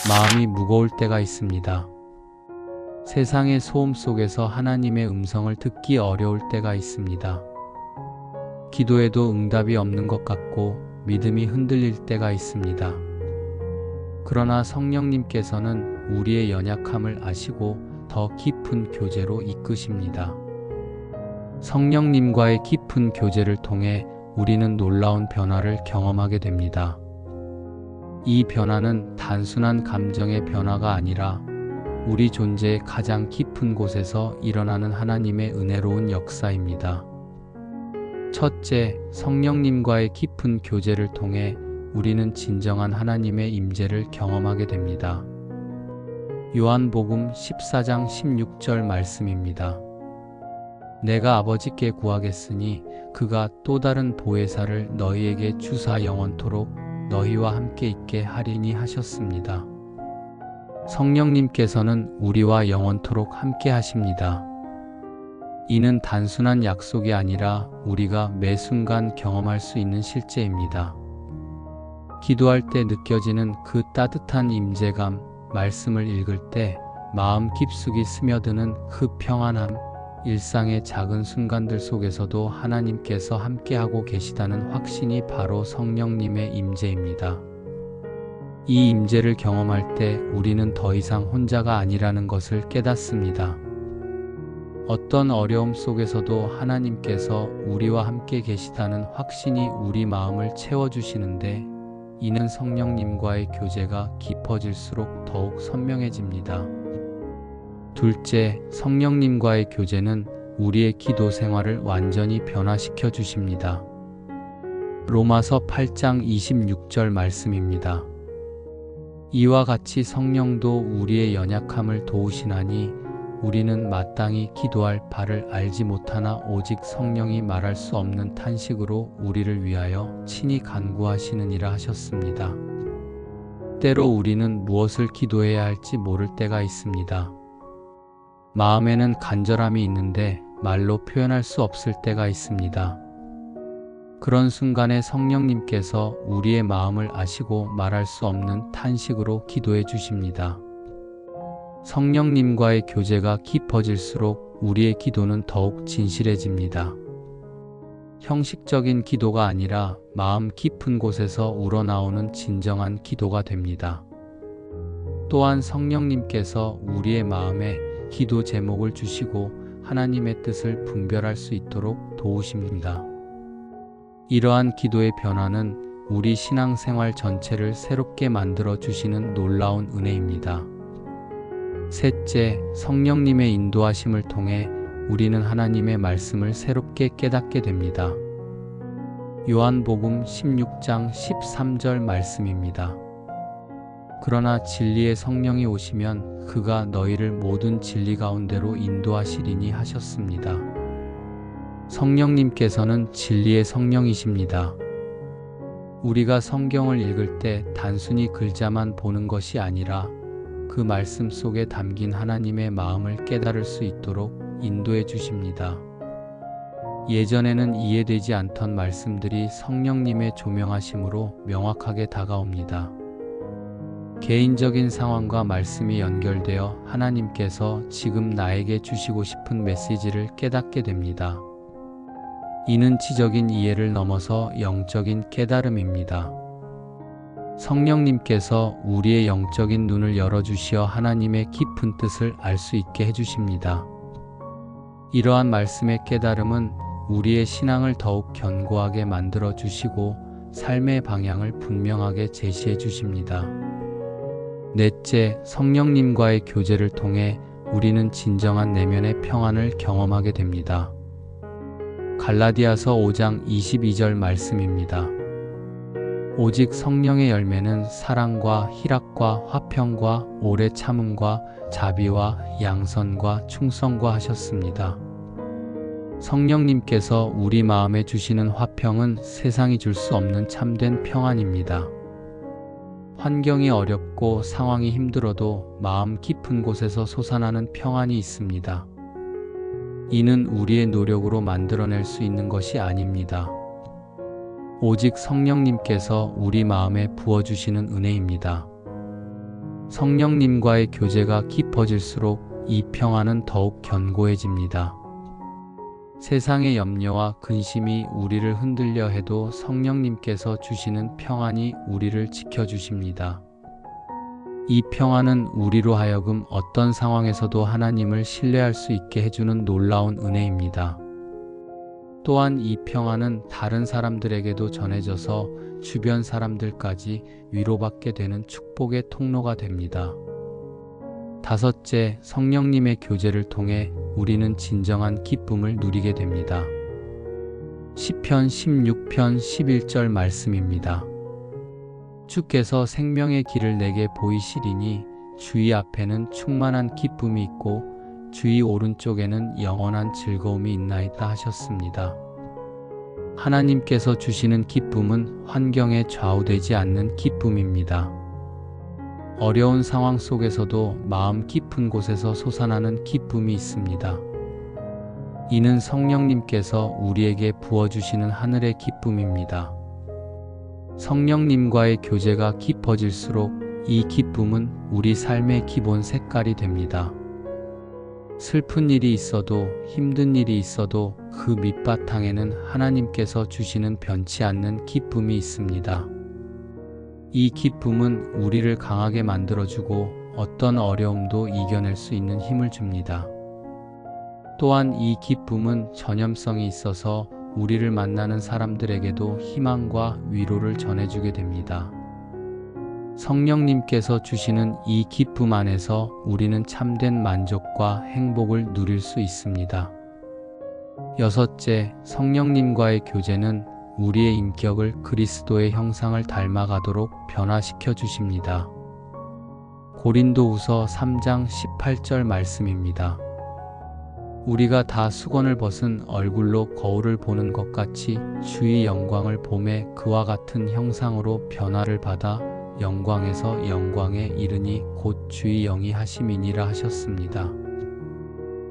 마음이 무거울 때가 있습니다. 세상의 소음 속에서 하나님의 음성을 듣기 어려울 때가 있습니다. 기도에도 응답이 없는 것 같고 믿음이 흔들릴 때가 있습니다. 그러나 성령님께서는 우리의 연약함을 아시고 더 깊은 교제로 이끄십니다. 성령님과의 깊은 교제를 통해 우리는 놀라운 변화를 경험하게 됩니다. 이 변화는 단순한 감정의 변화가 아니라 우리 존재의 가장 깊은 곳에서 일어나는 하나님의 은혜로운 역사입니다. 첫째, 성령님과의 깊은 교제를 통해 우리는 진정한 하나님의 임재를 경험하게 됩니다. 요한복음 14장 16절 말씀입니다. 내가 아버지께 구하겠으니 그가 또 다른 보혜사를 너희에게 주사 영원토록 너희와 함께 있게 하리니 하셨습니다. 성령님께서는 우리와 영원토록 함께 하십니다. 이는 단순한 약속이 아니라 우리가 매 순간 경험할 수 있는 실제입니다. 기도할 때 느껴지는 그 따뜻한 임재감, 말씀을 읽을 때 마음 깊숙이 스며드는 그 평안함, 일상의 작은 순간들 속에서도 하나님께서 함께하고 계시다는 확신이 바로 성령님의 임재입니다. 이 임재를 경험할 때 우리는 더 이상 혼자가 아니라는 것을 깨닫습니다. 어떤 어려움 속에서도 하나님께서 우리와 함께 계시다는 확신이 우리 마음을 채워주시는데, 이는 성령님과의 교제가 깊어질수록 더욱 선명해집니다. 둘째, 성령님과의 교제는 우리의 기도 생활을 완전히 변화시켜 주십니다. 로마서 8장 26절 말씀입니다. 이와 같이 성령도 우리의 연약함을 도우시나니 우리는 마땅히 기도할 바를 알지 못하나 오직 성령이 말할 수 없는 탄식으로 우리를 위하여 친히 간구하시느니라 하셨습니다. 때로 우리는 무엇을 기도해야 할지 모를 때가 있습니다. 마음에는 간절함이 있는데 말로 표현할 수 없을 때가 있습니다. 그런 순간에 성령님께서 우리의 마음을 아시고 말할 수 없는 탄식으로 기도해 주십니다. 성령님과의 교제가 깊어질수록 우리의 기도는 더욱 진실해집니다. 형식적인 기도가 아니라 마음 깊은 곳에서 우러나오는 진정한 기도가 됩니다. 또한 성령님께서 우리의 마음에 기도 제목을 주시고 하나님의 뜻을 분별할 수 있도록 도우십니다. 이러한 기도의 변화는 우리 신앙생활 전체를 새롭게 만들어 주시는 놀라운 은혜입니다. 셋째, 성령님의 인도하심을 통해 우리는 하나님의 말씀을 새롭게 깨닫게 됩니다. 요한복음 16장 13절 말씀입니다. 그러나 진리의 성령이 오시면 그가 너희를 모든 진리 가운데로 인도하시리니 하셨습니다. 성령님께서는 진리의 성령이십니다. 우리가 성경을 읽을 때 단순히 글자만 보는 것이 아니라 그 말씀 속에 담긴 하나님의 마음을 깨달을 수 있도록 인도해 주십니다. 예전에는 이해되지 않던 말씀들이 성령님의 조명하심으로 명확하게 다가옵니다. 개인적인 상황과 말씀이 연결되어 하나님께서 지금 나에게 주시고 싶은 메시지를 깨닫게 됩니다. 이는 지적인 이해를 넘어서 영적인 깨달음입니다. 성령님께서 우리의 영적인 눈을 열어주시어 하나님의 깊은 뜻을 알 수 있게 해주십니다. 이러한 말씀의 깨달음은 우리의 신앙을 더욱 견고하게 만들어 주시고 삶의 방향을 분명하게 제시해 주십니다. 넷째, 성령님과의 교제를 통해 우리는 진정한 내면의 평안을 경험하게 됩니다. 갈라디아서 5장 22절 말씀입니다. 오직 성령의 열매는 사랑과 희락과 화평과 오래 참음과 자비와 양선과 충성과 하셨습니다. 성령님께서 우리 마음에 주시는 화평은 세상이 줄 수 없는 참된 평안입니다. 환경이 어렵고 상황이 힘들어도 마음 깊은 곳에서 솟아나는 평안이 있습니다. 이는 우리의 노력으로 만들어낼 수 있는 것이 아닙니다. 오직 성령님께서 우리 마음에 부어주시는 은혜입니다. 성령님과의 교제가 깊어질수록 이 평안은 더욱 견고해집니다. 세상의 염려와 근심이 우리를 흔들려 해도 성령님께서 주시는 평안이 우리를 지켜주십니다. 이 평안은 우리로 하여금 어떤 상황에서도 하나님을 신뢰할 수 있게 해주는 놀라운 은혜입니다. 또한 이 평안은 다른 사람들에게도 전해져서 주변 사람들까지 위로받게 되는 축복의 통로가 됩니다. 다섯째, 성령님의 교제를 통해 우리는 진정한 기쁨을 누리게 됩니다. 시편 16편 11절 말씀입니다. 주께서 생명의 길을 내게 보이시리니 주의 앞에는 충만한 기쁨이 있고 주의 오른쪽에는 영원한 즐거움이 있나이다 하셨습니다. 하나님께서 주시는 기쁨은 환경에 좌우되지 않는 기쁨입니다. 어려운 상황 속에서도 마음 깊은 곳에서 솟아나는 기쁨이 있습니다. 이는 성령님께서 우리에게 부어주시는 하늘의 기쁨입니다. 성령님과의 교제가 깊어질수록 이 기쁨은 우리 삶의 기본 색깔이 됩니다. 슬픈 일이 있어도 힘든 일이 있어도 그 밑바탕에는 하나님께서 주시는 변치 않는 기쁨이 있습니다. 이 기쁨은 우리를 강하게 만들어주고 어떤 어려움도 이겨낼 수 있는 힘을 줍니다. 또한 이 기쁨은 전염성이 있어서 우리를 만나는 사람들에게도 희망과 위로를 전해주게 됩니다. 성령님께서 주시는 이 기쁨 안에서 우리는 참된 만족과 행복을 누릴 수 있습니다. 여섯째, 성령님과의 교제는 우리의 인격을 그리스도의 형상을 닮아가도록 변화시켜 주십니다. 고린도후서 3장 18절 말씀입니다. 우리가 다 수건을 벗은 얼굴로 거울을 보는 것 같이 주의 영광을 보매 그와 같은 형상으로 변화를 받아 영광에서 영광에 이르니 곧 주의 영이 하심이니라 하셨습니다.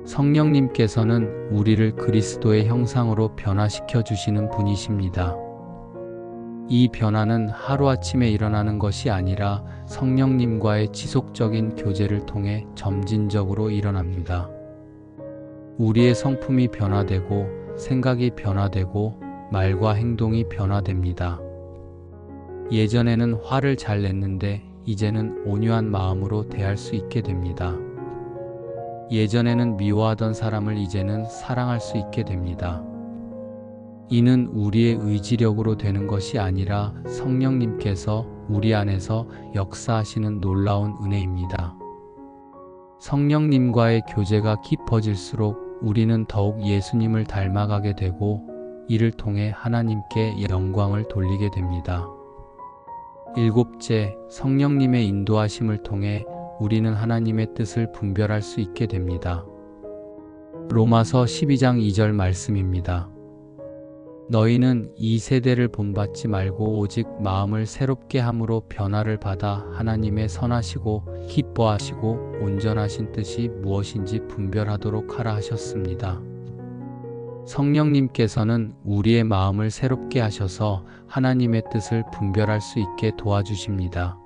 성령님께서는 우리를 그리스도의 형상으로 변화시켜 주시는 분이십니다. 이 변화는 하루아침에 일어나는 것이 아니라 성령님과의 지속적인 교제를 통해 점진적으로 일어납니다. 우리의 성품이 변화되고 생각이 변화되고 말과 행동이 변화됩니다. 예전에는 화를 잘 냈는데 이제는 온유한 마음으로 대할 수 있게 됩니다. 예전에는 미워하던 사람을 이제는 사랑할 수 있게 됩니다. 이는 우리의 의지력으로 되는 것이 아니라 성령님께서 우리 안에서 역사하시는 놀라운 은혜입니다. 성령님과의 교제가 깊어질수록 우리는 더욱 예수님을 닮아가게 되고 이를 통해 하나님께 영광을 돌리게 됩니다. 일곱째, 성령님의 인도하심을 통해 우리는 하나님의 뜻을 분별할 수 있게 됩니다. 로마서 12장 2절 말씀입니다. 너희는 이 세대를 본받지 말고 오직 마음을 새롭게 함으로 변화를 받아 하나님의 선하시고 기뻐하시고 온전하신 뜻이 무엇인지 분별하도록 하라 하셨습니다. 성령님께서는 우리의 마음을 새롭게 하셔서 하나님의 뜻을 분별할 수 있게 도와주십니다.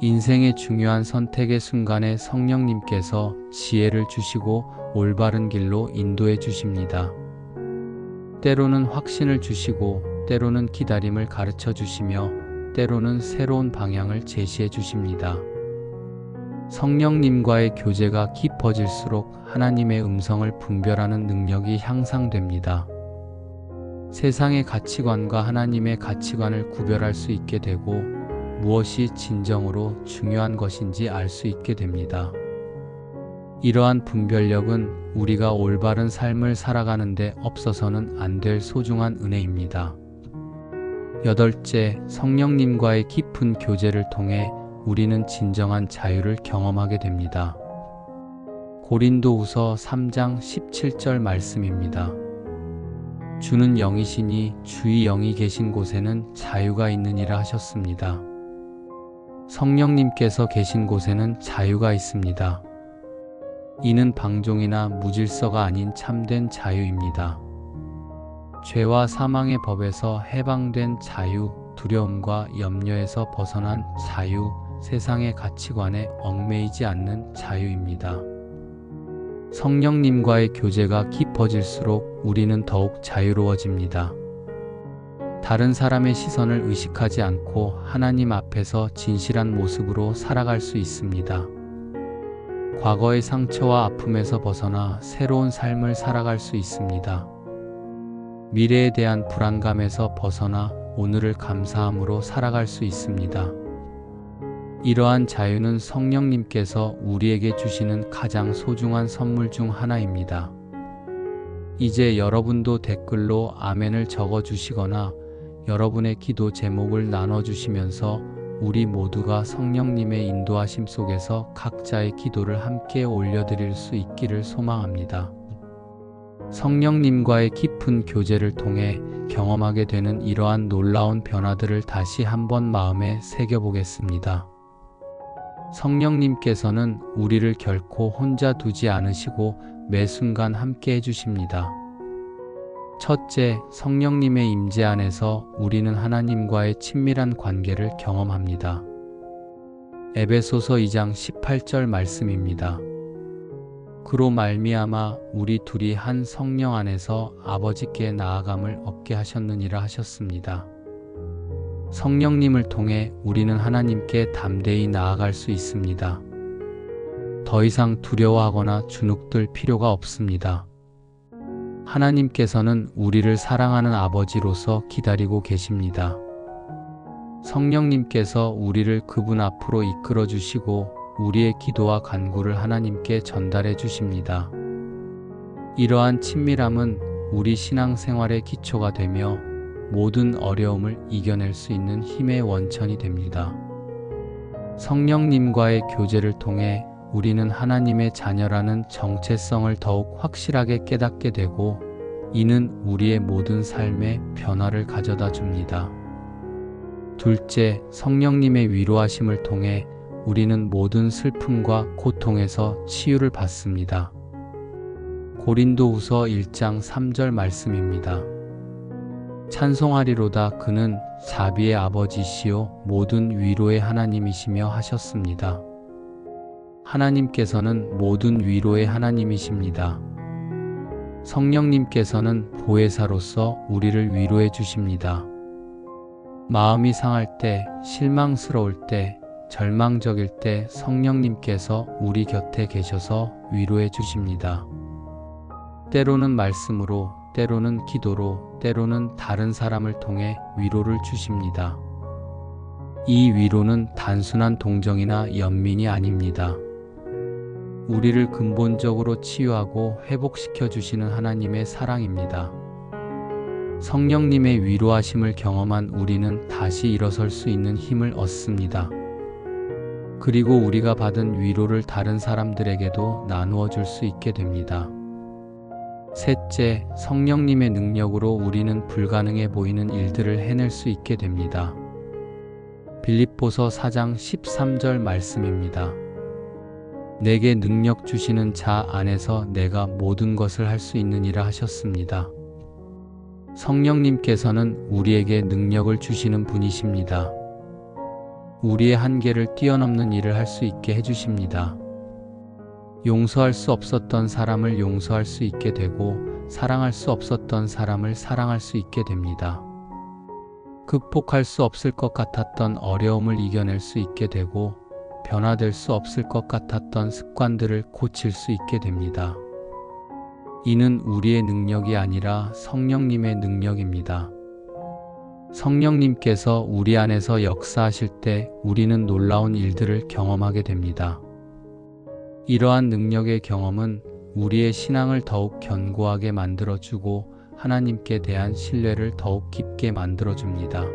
인생의 중요한 선택의 순간에 성령님께서 지혜를 주시고 올바른 길로 인도해 주십니다. 때로는 확신을 주시고 때로는 기다림을 가르쳐 주시며 때로는 새로운 방향을 제시해 주십니다. 성령님과의 교제가 깊어질수록 하나님의 음성을 분별하는 능력이 향상됩니다. 세상의 가치관과 하나님의 가치관을 구별할 수 있게 되고 무엇이 진정으로 중요한 것인지 알 수 있게 됩니다. 이러한 분별력은 우리가 올바른 삶을 살아가는 데 없어서는 안 될 소중한 은혜입니다. 여덟째, 성령님과의 깊은 교제를 통해 우리는 진정한 자유를 경험하게 됩니다. 고린도후서 3장 17절 말씀입니다. 주는 영이시니 주의 영이 계신 곳에는 자유가 있느니라 하셨습니다. 성령님께서 계신 곳에는 자유가 있습니다. 이는 방종이나 무질서가 아닌 참된 자유입니다. 죄와 사망의 법에서 해방된 자유, 두려움과 염려에서 벗어난 자유, 세상의 가치관에 얽매이지 않는 자유입니다. 성령님과의 교제가 깊어질수록 우리는 더욱 자유로워집니다. 다른 사람의 시선을 의식하지 않고 하나님 앞에서 진실한 모습으로 살아갈 수 있습니다. 과거의 상처와 아픔에서 벗어나 새로운 삶을 살아갈 수 있습니다. 미래에 대한 불안감에서 벗어나 오늘을 감사함으로 살아갈 수 있습니다. 이러한 자유는 성령님께서 우리에게 주시는 가장 소중한 선물 중 하나입니다. 이제 여러분도 댓글로 아멘을 적어주시거나 여러분의 기도 제목을 나눠주시면서 우리 모두가 성령님의 인도하심 속에서 각자의 기도를 함께 올려드릴 수 있기를 소망합니다. 성령님과의 깊은 교제를 통해 경험하게 되는 이러한 놀라운 변화들을 다시 한번 마음에 새겨보겠습니다. 성령님께서는 우리를 결코 혼자 두지 않으시고 매 순간 함께 해주십니다. 첫째, 성령님의 임재 안에서 우리는 하나님과의 친밀한 관계를 경험합니다. 에베소서 2장 18절 말씀입니다. 그로 말미암아 우리 둘이 한 성령 안에서 아버지께 나아감을 얻게 하셨느니라 하셨습니다. 성령님을 통해 우리는 하나님께 담대히 나아갈 수 있습니다. 더 이상 두려워하거나 주눅들 필요가 없습니다. 하나님께서는 우리를 사랑하는 아버지로서 기다리고 계십니다. 성령님께서 우리를 그분 앞으로 이끌어 주시고 우리의 기도와 간구를 하나님께 전달해 주십니다. 이러한 친밀함은 우리 신앙생활의 기초가 되며 모든 어려움을 이겨낼 수 있는 힘의 원천이 됩니다. 성령님과의 교제를 통해 우리는 하나님의 자녀라는 정체성을 더욱 확실하게 깨닫게 되고 이는 우리의 모든 삶에 변화를 가져다 줍니다. 둘째, 성령님의 위로하심을 통해 우리는 모든 슬픔과 고통에서 치유를 받습니다. 고린도후서 1장 3절 말씀입니다. 찬송하리로다 그는 자비의 아버지시요 모든 위로의 하나님이시며 하셨습니다. 하나님께서는 모든 위로의 하나님이십니다. 성령님께서는 보혜사로서 우리를 위로해 주십니다. 마음이 상할 때, 실망스러울 때, 절망적일 때 성령님께서 우리 곁에 계셔서 위로해 주십니다. 때로는 말씀으로, 때로는 기도로, 때로는 다른 사람을 통해 위로를 주십니다. 이 위로는 단순한 동정이나 연민이 아닙니다. 우리를 근본적으로 치유하고 회복시켜 주시는 하나님의 사랑입니다. 성령님의 위로하심을 경험한 우리는 다시 일어설 수 있는 힘을 얻습니다. 그리고 우리가 받은 위로를 다른 사람들에게도 나누어 줄 수 있게 됩니다. 셋째, 성령님의 능력으로 우리는 불가능해 보이는 일들을 해낼 수 있게 됩니다. 빌립보서 4장 13절 말씀입니다. 내게 능력 주시는 자 안에서 내가 모든 것을 할 수 있느니라 하셨습니다. 성령님께서는 우리에게 능력을 주시는 분이십니다. 우리의 한계를 뛰어넘는 일을 할 수 있게 해주십니다. 용서할 수 없었던 사람을 용서할 수 있게 되고 사랑할 수 없었던 사람을 사랑할 수 있게 됩니다. 극복할 수 없을 것 같았던 어려움을 이겨낼 수 있게 되고 변화될 수 없을 것 같았던 습관들을 고칠 수 있게 됩니다. 이는 우리의 능력이 아니라 성령님의 능력입니다. 성령님께서 우리 안에서 역사하실 때 우리는 놀라운 일들을 경험하게 됩니다. 이러한 능력의 경험은 우리의 신앙을 더욱 견고하게 만들어주고 하나님께 대한 신뢰를 더욱 깊게 만들어줍니다.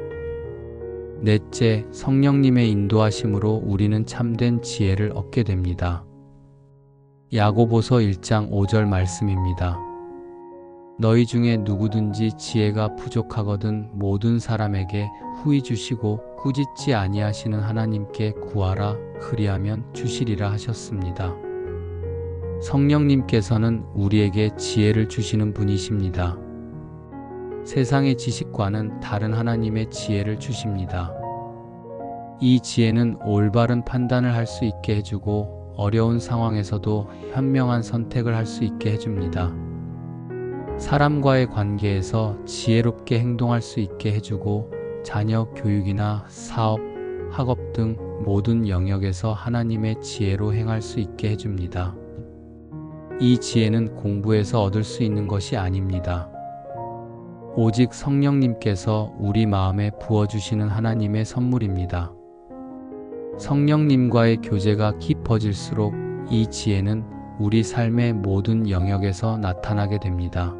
넷째, 성령님의 인도하심으로 우리는 참된 지혜를 얻게 됩니다. 야고보서 1장 5절 말씀입니다. 너희 중에 누구든지 지혜가 부족하거든 모든 사람에게 후히 주시고 꾸짖지 아니하시는 하나님께 구하라 그리하면 주시리라 하셨습니다. 성령님께서는 우리에게 지혜를 주시는 분이십니다. 세상의 지식과는 다른 하나님의 지혜를 주십니다. 이 지혜는 올바른 판단을 할 수 있게 해주고 어려운 상황에서도 현명한 선택을 할 수 있게 해줍니다. 사람과의 관계에서 지혜롭게 행동할 수 있게 해주고 자녀 교육이나 사업, 학업 등 모든 영역에서 하나님의 지혜로 행할 수 있게 해줍니다. 이 지혜는 공부에서 얻을 수 있는 것이 아닙니다. 오직 성령님께서 우리 마음에 부어주시는 하나님의 선물입니다. 성령님과의 교제가 깊어질수록 이 지혜는 우리 삶의 모든 영역에서 나타나게 됩니다.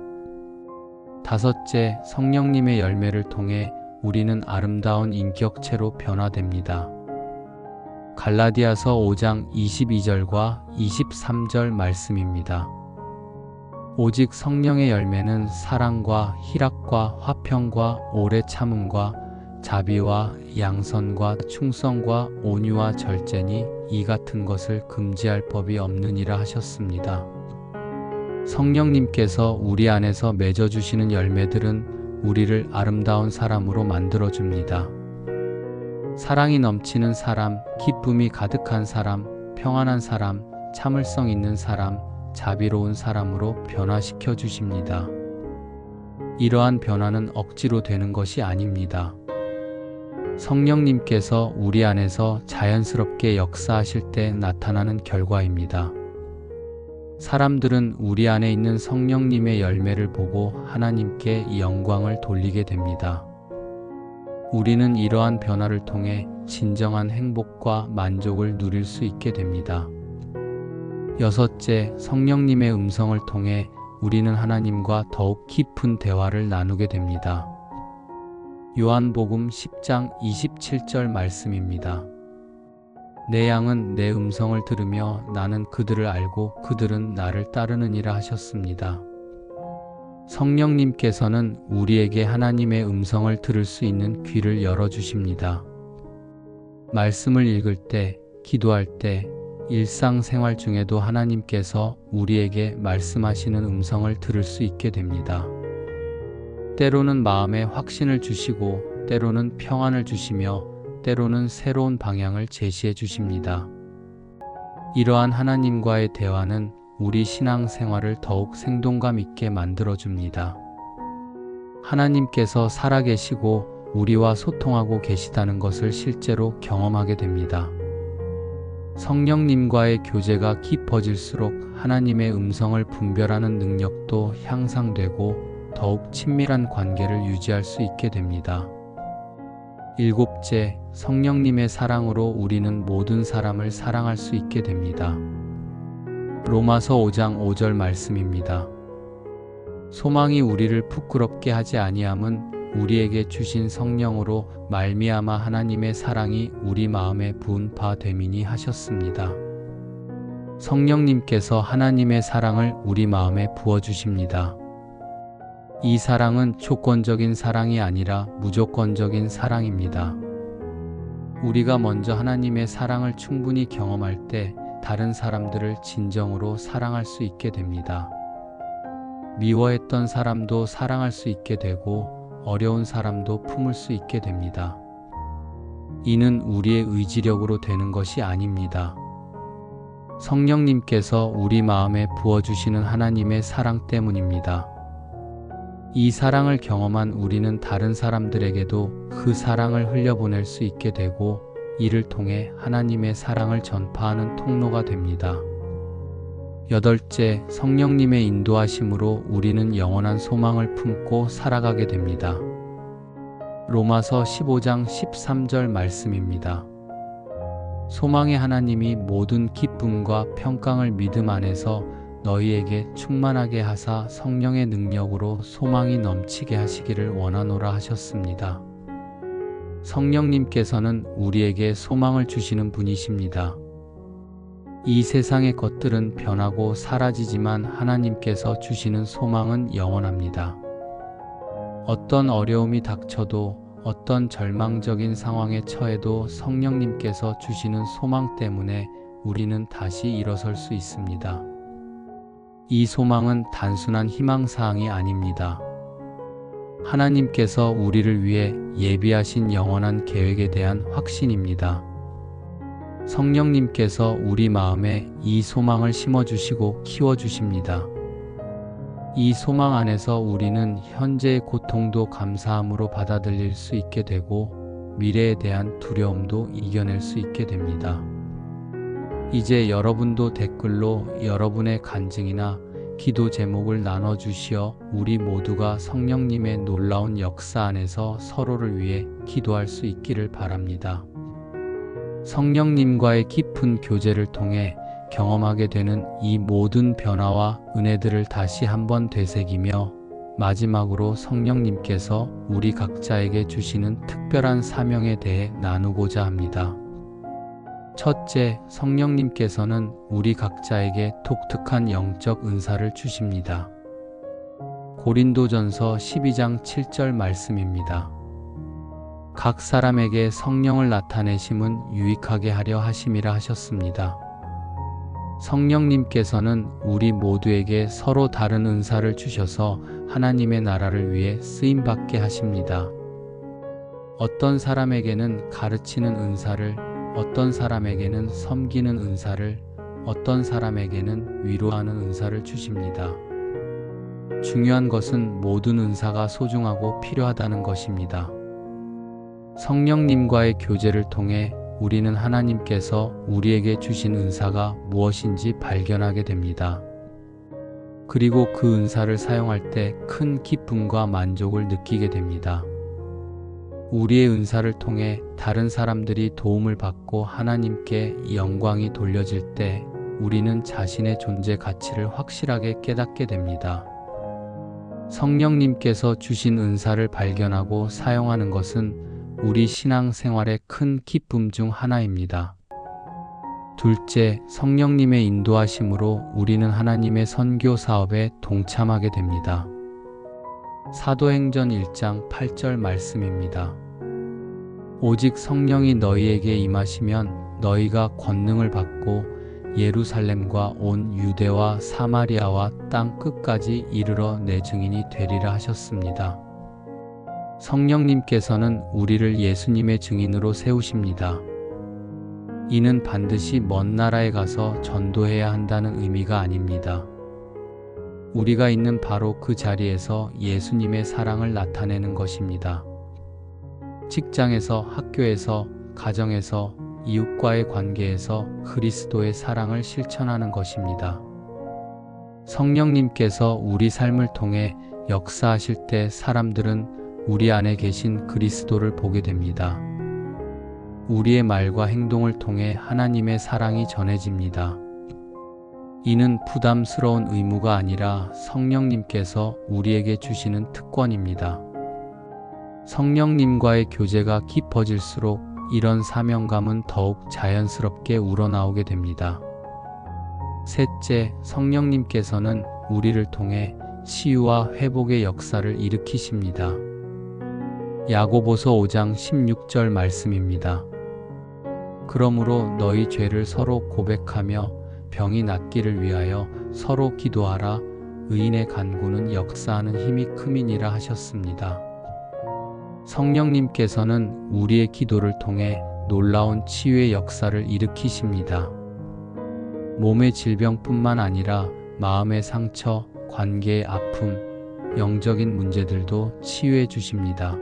다섯째, 성령님의 열매를 통해 우리는 아름다운 인격체로 변화됩니다. 갈라디아서 5장 22절과 23절 말씀입니다. 오직 성령의 열매는 사랑과 희락과 화평과 오래 참음과 자비와 양선과 충성과 온유와 절제니 이 같은 것을 금지할 법이 없느니라 하셨습니다. 성령님께서 우리 안에서 맺어주시는 열매들은 우리를 아름다운 사람으로 만들어줍니다. 사랑이 넘치는 사람, 기쁨이 가득한 사람, 평안한 사람, 참을성 있는 사람, 자비로운 사람으로 변화시켜 주십니다. 이러한 변화는 억지로 되는 것이 아닙니다. 성령님께서 우리 안에서 자연스럽게 역사하실 때 나타나는 결과입니다. 사람들은 우리 안에 있는 성령님의 열매를 보고 하나님께 영광을 돌리게 됩니다. 우리는 이러한 변화를 통해 진정한 행복과 만족을 누릴 수 있게 됩니다. 여섯째, 성령님의 음성을 통해 우리는 하나님과 더욱 깊은 대화를 나누게 됩니다. 요한복음 10장 27절 말씀입니다. 내 양은 내 음성을 들으며 나는 그들을 알고 그들은 나를 따르느니라 하셨습니다. 성령님께서는 우리에게 하나님의 음성을 들을 수 있는 귀를 열어주십니다. 말씀을 읽을 때, 기도할 때, 일상생활 중에도 하나님께서 우리에게 말씀하시는 음성을 들을 수 있게 됩니다. 때로는 마음에 확신을 주시고 때로는 평안을 주시며 때로는 새로운 방향을 제시해 주십니다. 이러한 하나님과의 대화는 우리 신앙생활을 더욱 생동감 있게 만들어줍니다. 하나님께서 살아계시고 우리와 소통하고 계시다는 것을 실제로 경험하게 됩니다. 성령님과의 교제가 깊어질수록 하나님의 음성을 분별하는 능력도 향상되고 더욱 친밀한 관계를 유지할 수 있게 됩니다. 일곱째, 성령님의 사랑으로 우리는 모든 사람을 사랑할 수 있게 됩니다. 로마서 5장 5절 말씀입니다. 소망이 우리를 부끄럽게 하지 아니함은 우리에게 주신 성령으로 말미암아 하나님의 사랑이 우리 마음에 부은 바 됨이니 하셨습니다. 성령님께서 하나님의 사랑을 우리 마음에 부어주십니다. 이 사랑은 조건적인 사랑이 아니라 무조건적인 사랑입니다. 우리가 먼저 하나님의 사랑을 충분히 경험할 때 다른 사람들을 진정으로 사랑할 수 있게 됩니다. 미워했던 사람도 사랑할 수 있게 되고 어려운 사람도 품을 수 있게 됩니다. 이는 우리의 의지력으로 되는 것이 아닙니다. 성령님께서 우리 마음에 부어주시는 하나님의 사랑 때문입니다. 이 사랑을 경험한 우리는 다른 사람들에게도 그 사랑을 흘려보낼 수 있게 되고 이를 통해 하나님의 사랑을 전파하는 통로가 됩니다. 여덟째, 성령님의 인도하심으로 우리는 영원한 소망을 품고 살아가게 됩니다. 로마서 15장 13절 말씀입니다. 소망의 하나님이 모든 기쁨과 평강을 믿음 안에서 너희에게 충만하게 하사 성령의 능력으로 소망이 넘치게 하시기를 원하노라 하셨습니다. 성령님께서는 우리에게 소망을 주시는 분이십니다. 이 세상의 것들은 변하고 사라지지만 하나님께서 주시는 소망은 영원합니다. 어떤 어려움이 닥쳐도 어떤 절망적인 상황에 처해도 성령님께서 주시는 소망 때문에 우리는 다시 일어설 수 있습니다. 이 소망은 단순한 희망사항이 아닙니다. 하나님께서 우리를 위해 예비하신 영원한 계획에 대한 확신입니다. 성령님께서 우리 마음에 이 소망을 심어주시고 키워주십니다. 이 소망 안에서 우리는 현재의 고통도 감사함으로 받아들일 수 있게 되고 미래에 대한 두려움도 이겨낼 수 있게 됩니다. 이제 여러분도 댓글로 여러분의 간증이나 기도 제목을 나눠주시어 우리 모두가 성령님의 놀라운 역사 안에서 서로를 위해 기도할 수 있기를 바랍니다. 성령님과의 깊은 교제를 통해 경험하게 되는 이 모든 변화와 은혜들을 다시 한번 되새기며 마지막으로 성령님께서 우리 각자에게 주시는 특별한 사명에 대해 나누고자 합니다. 첫째, 성령님께서는 우리 각자에게 독특한 영적 은사를 주십니다. 고린도전서 12장 7절 말씀입니다. 각 사람에게 성령을 나타내심은 유익하게 하려 하심이라 하셨습니다. 성령님께서는 우리 모두에게 서로 다른 은사를 주셔서 하나님의 나라를 위해 쓰임받게 하십니다. 어떤 사람에게는 가르치는 은사를, 어떤 사람에게는 섬기는 은사를, 어떤 사람에게는 위로하는 은사를 주십니다. 중요한 것은 모든 은사가 소중하고 필요하다는 것입니다. 성령님과의 교제를 통해 우리는 하나님께서 우리에게 주신 은사가 무엇인지 발견하게 됩니다. 그리고 그 은사를 사용할 때 큰 기쁨과 만족을 느끼게 됩니다. 우리의 은사를 통해 다른 사람들이 도움을 받고 하나님께 영광이 돌려질 때 우리는 자신의 존재 가치를 확실하게 깨닫게 됩니다. 성령님께서 주신 은사를 발견하고 사용하는 것은 우리 신앙생활의 큰 기쁨 중 하나입니다. 둘째, 성령님의 인도하심으로 우리는 하나님의 선교 사업에 동참하게 됩니다. 사도행전 1장 8절 말씀입니다. 오직 성령이 너희에게 임하시면 너희가 권능을 받고 예루살렘과 온 유대와 사마리아와 땅 끝까지 이르러 내 증인이 되리라 하셨습니다. 성령님께서는 우리를 예수님의 증인으로 세우십니다. 이는 반드시 먼 나라에 가서 전도해야 한다는 의미가 아닙니다. 우리가 있는 바로 그 자리에서 예수님의 사랑을 나타내는 것입니다. 직장에서, 학교에서, 가정에서, 이웃과의 관계에서 그리스도의 사랑을 실천하는 것입니다. 성령님께서 우리 삶을 통해 역사하실 때 사람들은 우리 안에 계신 그리스도를 보게 됩니다. 우리의 말과 행동을 통해 하나님의 사랑이 전해집니다. 이는 부담스러운 의무가 아니라 성령님께서 우리에게 주시는 특권입니다. 성령님과의 교제가 깊어질수록 이런 사명감은 더욱 자연스럽게 우러나오게 됩니다. 셋째, 성령님께서는 우리를 통해 치유와 회복의 역사를 일으키십니다. 야고보서 5장 16절 말씀입니다. 그러므로 너희 죄를 서로 고백하며 병이 낫기를 위하여 서로 기도하라. 의인의 간구는 역사하는 힘이 큼이니라 하셨습니다. 성령님께서는 우리의 기도를 통해 놀라운 치유의 역사를 일으키십니다. 몸의 질병뿐만 아니라 마음의 상처, 관계의 아픔, 영적인 문제들도 치유해 주십니다.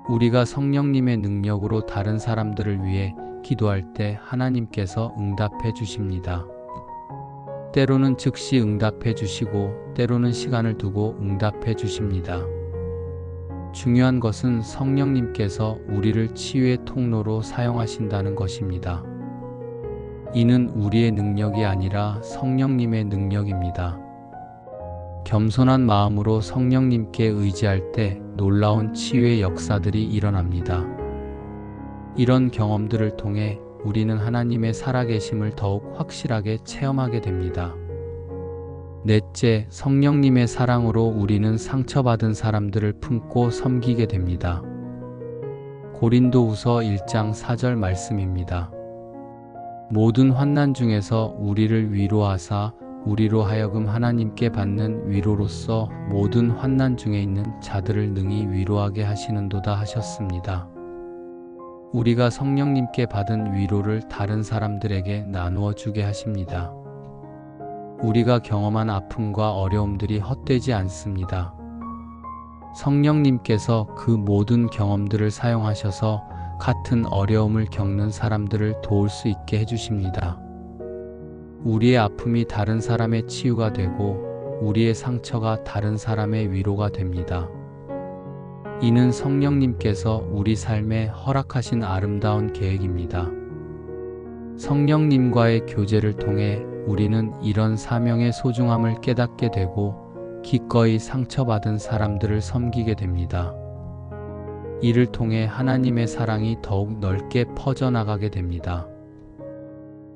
우리가 성령님의 능력으로 다른 사람들을 위해 기도할 때 하나님께서 응답해 주십니다. 때로는 즉시 응답해 주시고 때로는 시간을 두고 응답해 주십니다. 중요한 것은 성령님께서 우리를 치유의 통로로 사용하신다는 것입니다. 이는 우리의 능력이 아니라 성령님의 능력입니다. 겸손한 마음으로 성령님께 의지할 때 놀라운 치유의 역사들이 일어납니다. 이런 경험들을 통해 우리는 하나님의 살아계심을 더욱 확실하게 체험하게 됩니다. 넷째, 성령님의 사랑으로 우리는 상처받은 사람들을 품고 섬기게 됩니다. 고린도후서 1장 4절 말씀입니다. 모든 환난 중에서 우리를 위로하사 우리로 하여금 하나님께 받는 위로로서 모든 환난 중에 있는 자들을 능히 위로하게 하시는도다 하셨습니다. 우리가 성령님께 받은 위로를 다른 사람들에게 나누어 주게 하십니다. 우리가 경험한 아픔과 어려움들이 헛되지 않습니다. 성령님께서 그 모든 경험들을 사용하셔서 같은 어려움을 겪는 사람들을 도울 수 있게 해주십니다. 우리의 아픔이 다른 사람의 치유가 되고 우리의 상처가 다른 사람의 위로가 됩니다. 이는 성령님께서 우리 삶에 허락하신 아름다운 계획입니다. 성령님과의 교제를 통해 우리는 이런 사명의 소중함을 깨닫게 되고 기꺼이 상처받은 사람들을 섬기게 됩니다. 이를 통해 하나님의 사랑이 더욱 넓게 퍼져나가게 됩니다.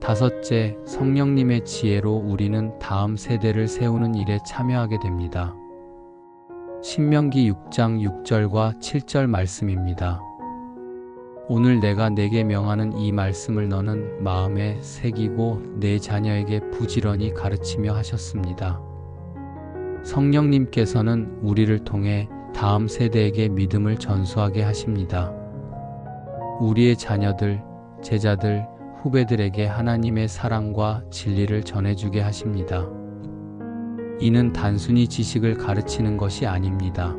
다섯째, 성령님의 지혜로 우리는 다음 세대를 세우는 일에 참여하게 됩니다. 신명기 6장 6절과 7절 말씀입니다. 오늘 내가 내게 명하는 이 말씀을 너는 마음에 새기고 내 자녀에게 부지런히 가르치며 하셨습니다. 성령님께서는 우리를 통해 다음 세대에게 믿음을 전수하게 하십니다. 우리의 자녀들, 제자들, 후배들에게 하나님의 사랑과 진리를 전해주게 하십니다. 이는 단순히 지식을 가르치는 것이 아닙니다.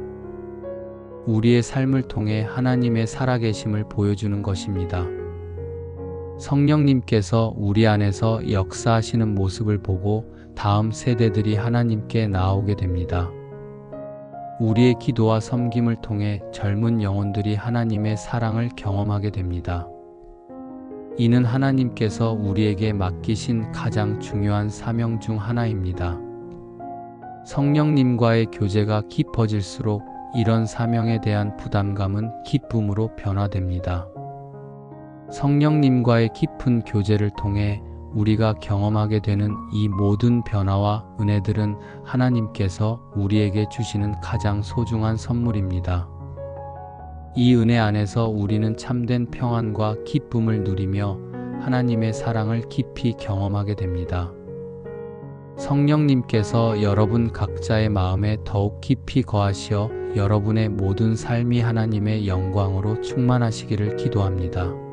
우리의 삶을 통해 하나님의 살아계심을 보여주는 것입니다. 성령님께서 우리 안에서 역사하시는 모습을 보고 다음 세대들이 하나님께 나아오게 됩니다. 우리의 기도와 섬김을 통해 젊은 영혼들이 하나님의 사랑을 경험하게 됩니다. 이는 하나님께서 우리에게 맡기신 가장 중요한 사명 중 하나입니다. 성령님과의 교제가 깊어질수록 이런 사명에 대한 부담감은 기쁨으로 변화됩니다. 성령님과의 깊은 교제를 통해 우리가 경험하게 되는 이 모든 변화와 은혜들은 하나님께서 우리에게 주시는 가장 소중한 선물입니다. 이 은혜 안에서 우리는 참된 평안과 기쁨을 누리며 하나님의 사랑을 깊이 경험하게 됩니다. 성령님께서 여러분 각자의 마음에 더욱 깊이 거하시어 여러분의 모든 삶이 하나님의 영광으로 충만하시기를 기도합니다.